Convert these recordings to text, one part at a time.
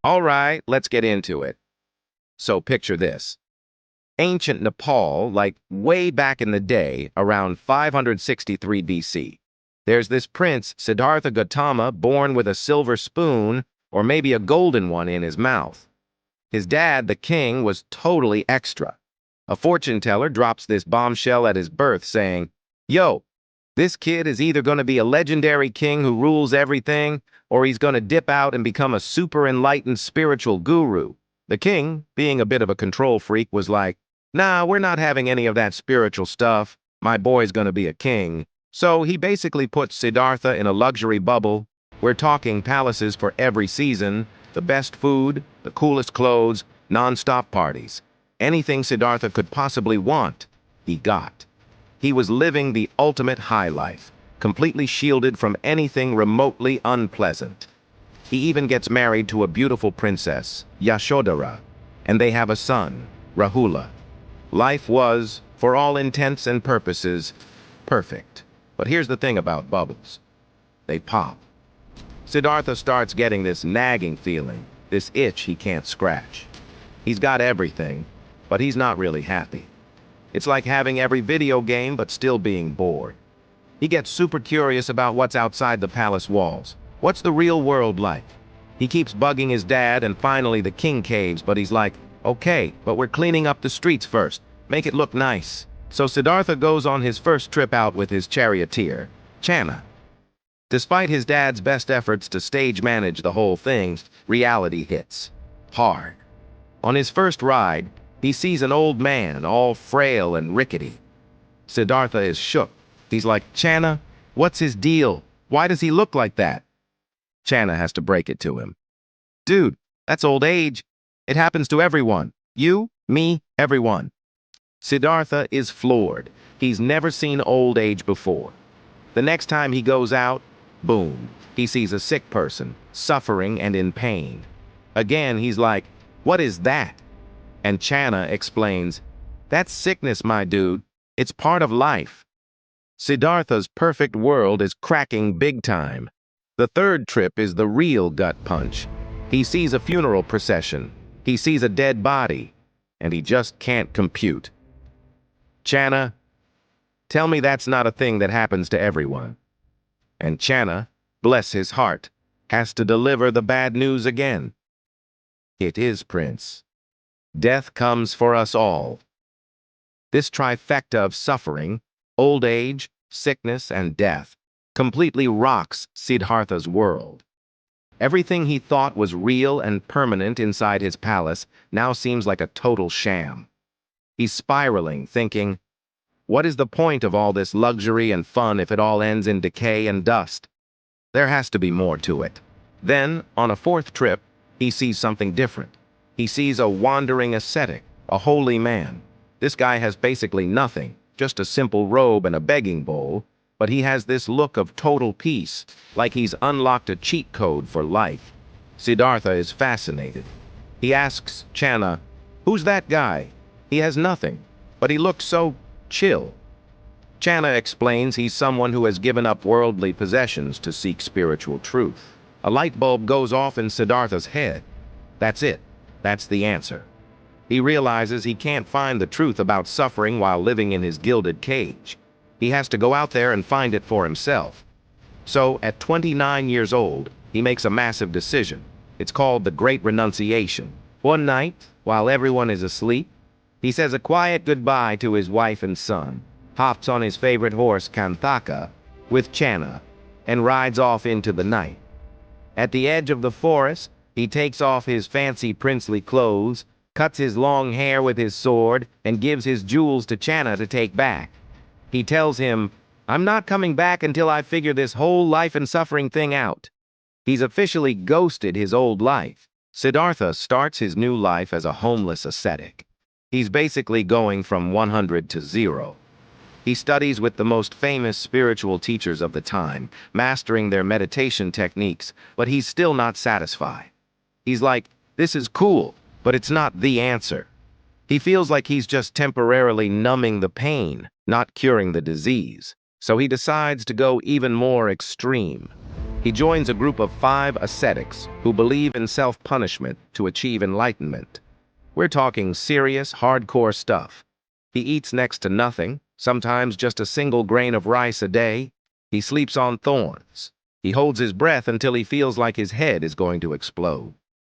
All right, let's get into it. So picture this. Ancient Nepal, like way back in the day, around 563 BC. There's this prince, Siddhartha Gautama, born with a silver spoon, or maybe a golden one in his mouth. His dad, the king, was totally extra. A fortune teller drops this bombshell at his birth saying, "Yo, this kid is either going to be a legendary king who rules everything, or he's going to dip out and become a super enlightened spiritual guru." The king, being a bit of a control freak, was like, "Nah, we're not having any of that spiritual stuff. My boy's going to be a king." So he basically put Siddhartha in a luxury bubble. We're talking palaces for every season, the best food, the coolest clothes, non-stop parties. Anything Siddhartha could possibly want, he got. He was living the ultimate high life, completely shielded from anything remotely unpleasant. He even gets married to a beautiful princess, Yashodhara, and they have a son, Rahula. Life was, for all intents and purposes, perfect. But here's the thing about bubbles. They pop. Siddhartha starts getting this nagging feeling, this itch he can't scratch. He's got everything, but he's not really happy. It's like having every video game but still being bored. He gets super curious about what's outside the palace walls. What's the real world like? He keeps bugging his dad, and finally the king caves, but he's like, "Okay, but we're cleaning up the streets first. Make it look nice." So Siddhartha goes on his first trip out with his charioteer, Channa. Despite his dad's best efforts to stage manage the whole thing, reality hits hard. On his first ride, he sees an old man, all frail and rickety. Siddhartha is shook. He's like, "Channa, what's his deal? Why does he look like that?" Channa has to break it to him. "Dude, that's old age. It happens to everyone. You, me, everyone." Siddhartha is floored. He's never seen old age before. The next time he goes out, boom, he sees a sick person, suffering and in pain. Again, he's like, "What is that?" And Channa explains, "That's sickness, my dude. It's part of life." Siddhartha's perfect world is cracking big time. The third trip is the real gut punch. He sees a funeral procession. He sees a dead body. And he just can't compute. "Channa, tell me that's not a thing that happens to everyone." And Channa, bless his heart, has to deliver the bad news again. "It is, Prince. Death comes for us all." This trifecta of suffering, old age, sickness, and death completely rocks Siddhartha's world. Everything he thought was real and permanent inside his palace now seems like a total sham. He's spiraling, thinking, what is the point of all this luxury and fun if it all ends in decay and dust? There has to be more to it. Then, on a fourth trip, he sees something different. He sees a wandering ascetic, a holy man. This guy has basically nothing, just a simple robe and a begging bowl, but he has this look of total peace, like he's unlocked a cheat code for life. Siddhartha is fascinated. He asks Channa, "Who's that guy? He has nothing, but he looks so chill." Channa explains he's someone who has given up worldly possessions to seek spiritual truth. A light bulb goes off in Siddhartha's head. That's it. That's the answer. He realizes he can't find the truth about suffering while living in his gilded cage. He has to go out there and find it for himself. So, at 29 years old, he makes a massive decision. It's called the Great Renunciation. One night, while everyone is asleep, he says a quiet goodbye to his wife and son, hops on his favorite horse, Kanthaka, with Channa, and rides off into the night. At the edge of the forest, he takes off his fancy princely clothes, cuts his long hair with his sword, and gives his jewels to Channa to take back. He tells him, "I'm not coming back until I figure this whole life and suffering thing out." He's officially ghosted his old life. Siddhartha starts his new life as a homeless ascetic. He's basically going from 100 to 0. He studies with the most famous spiritual teachers of the time, mastering their meditation techniques, but he's still not satisfied. He's like, "This is cool, but it's not the answer." He feels like he's just temporarily numbing the pain, not curing the disease. So he decides to go even more extreme. He joins a group of 5 ascetics who believe in self-punishment to achieve enlightenment. We're talking serious, hardcore stuff. He eats next to nothing, sometimes just a single grain of rice a day. He sleeps on thorns. He holds his breath until he feels like his head is going to explode.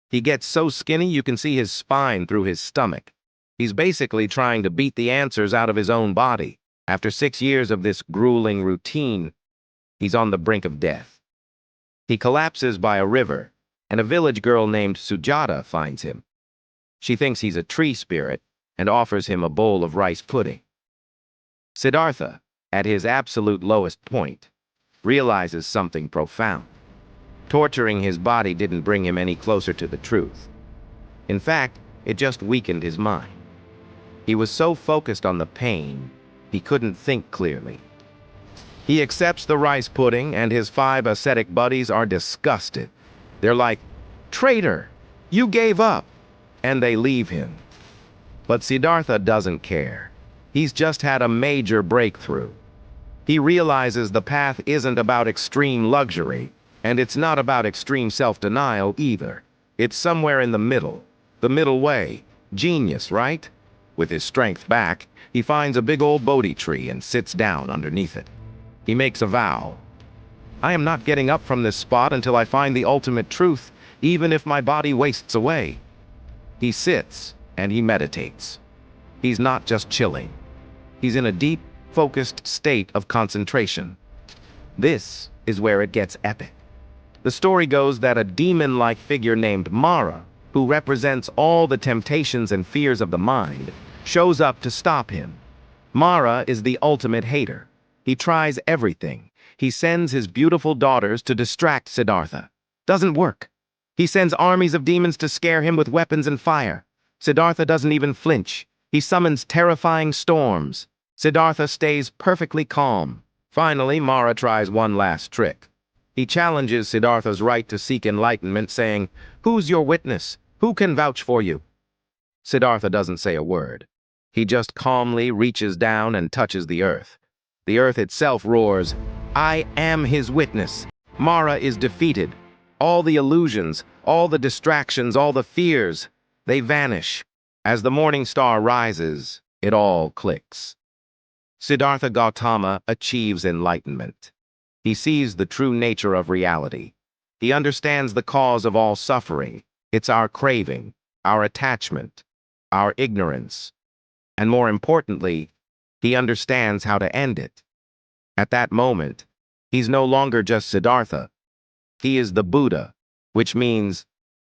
He gets so skinny you can see his spine through his stomach. He's basically trying to beat the answers out of his own body. After 6 years of this grueling routine, he's on the brink of death. He collapses by a river, and a village girl named Sujata finds him. She thinks he's a tree spirit and offers him a bowl of rice pudding. Siddhartha, at his absolute lowest point, realizes something profound. Torturing his body didn't bring him any closer to the truth. In fact, it just weakened his mind. He was so focused on the pain, he couldn't think clearly. He accepts the rice pudding, and his 5 ascetic buddies are disgusted. They're like, "Traitor, you gave up," and they leave him. But Siddhartha doesn't care. He's just had a major breakthrough. He realizes the path isn't about extreme luxury, and it's not about extreme self-denial either. It's somewhere in the middle way. Genius, right? With his strength back, he finds a big old Bodhi tree and sits down underneath it. He makes a vow. "I am not getting up from this spot until I find the ultimate truth, even if my body wastes away." He sits and he meditates. He's not just chilling. He's in a deep, focused state of concentration. This is where it gets epic. The story goes that a demon-like figure named Mara, who represents all the temptations and fears of the mind, shows up to stop him. Mara is the ultimate hater. He tries everything. He sends his beautiful daughters to distract Siddhartha. Doesn't work. He sends armies of demons to scare him with weapons and fire. Siddhartha doesn't even flinch. He summons terrifying storms. Siddhartha stays perfectly calm. Finally, Mara tries one last trick. He challenges Siddhartha's right to seek enlightenment, saying, "Who's your witness? Who can vouch for you?" Siddhartha doesn't say a word. He just calmly reaches down and touches the earth. The earth itself roars, "I am his witness." Mara is defeated. All the illusions, all the distractions, all the fears, they vanish. As the morning star rises, it all clicks. Siddhartha Gautama achieves enlightenment. He sees the true nature of reality. He understands the cause of all suffering. It's our craving, our attachment, our ignorance. And more importantly, he understands how to end it. At that moment, he's no longer just Siddhartha. He is the Buddha, which means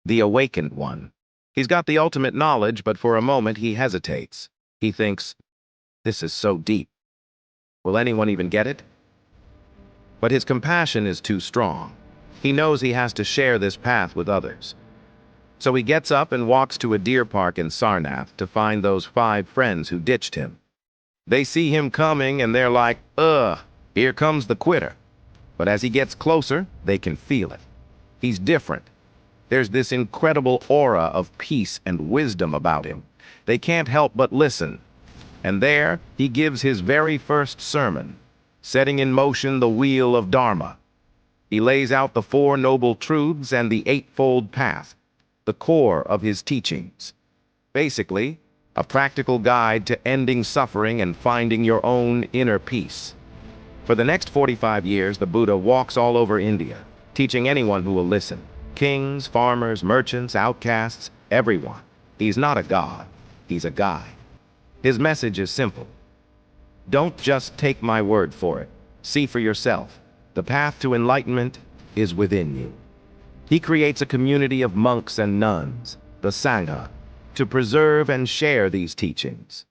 the awakened one. He's got the ultimate knowledge, but for a moment he hesitates. He thinks, "This is so deep. Will anyone even get it?" But his compassion is too strong. He knows he has to share this path with others. So he gets up and walks to a deer park in Sarnath to find those 5 friends who ditched him. They see him coming and they're like, "Ugh, here comes the quitter." But as he gets closer, they can feel it. He's different. There's this incredible aura of peace and wisdom about him. They can't help but listen. And there, he gives his very first sermon, setting in motion the wheel of Dharma. He lays out the 4 noble truths and the 8-fold path, the core of his teachings. Basically, a practical guide to ending suffering and finding your own inner peace. For the next 45 years, the Buddha walks all over India, teaching anyone who will listen. Kings, farmers, merchants, outcasts, everyone. He's not a god, he's a guide. His message is simple. Don't just take my word for it. See for yourself. The path to enlightenment is within you. He creates a community of monks and nuns, the Sangha, to preserve and share these teachings.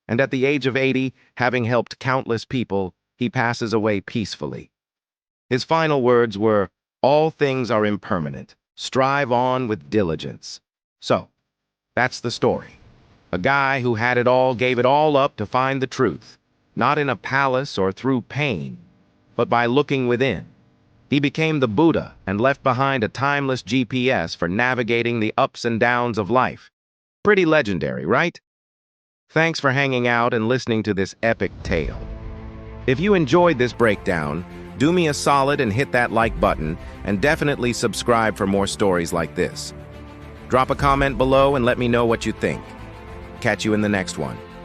And at the age of 80, having helped countless people, he passes away peacefully. His final words were, "All things are impermanent. Strive on with diligence." So, that's the story. A guy who had it all gave it all up to find the truth, not in a palace or through pain, but by looking within. He became the Buddha and left behind a timeless GPS for navigating the ups and downs of life. Pretty legendary, right? Thanks for hanging out and listening to this epic tale. If you enjoyed this breakdown, Do me a solid and hit that like button, and definitely subscribe for more stories like this. Drop a comment below and let me know what you think. Catch you in the next one.